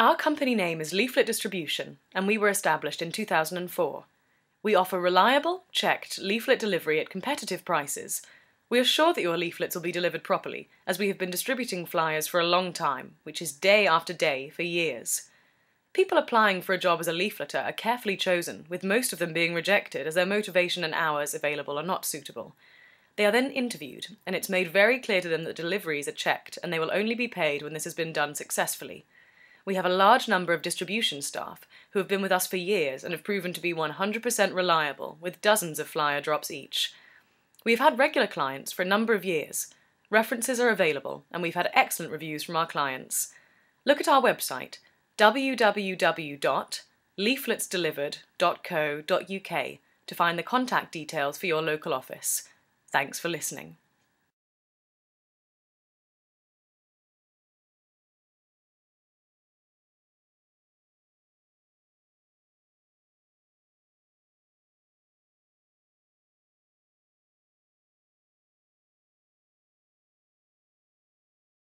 Our company name is Leaflet Distribution, and we were established in 2004. We offer reliable, checked leaflet delivery at competitive prices. We are sure that your leaflets will be delivered properly, as we have been distributing flyers for a long time, which is day after day for years. People applying for a job as a leafleter are carefully chosen, with most of them being rejected as their motivation and hours available are not suitable. They are then interviewed, and it's made very clear to them that deliveries are checked and they will only be paid when this has been done successfully. We have a large number of distribution staff who have been with us for years and have proven to be 100% reliable, with dozens of flyer drops each. We have had regular clients for a number of years. References are available, and we've had excellent reviews from our clients. Look at our website, www.leafletsdelivered.co.uk, to find the contact details for your local office. Thanks for listening.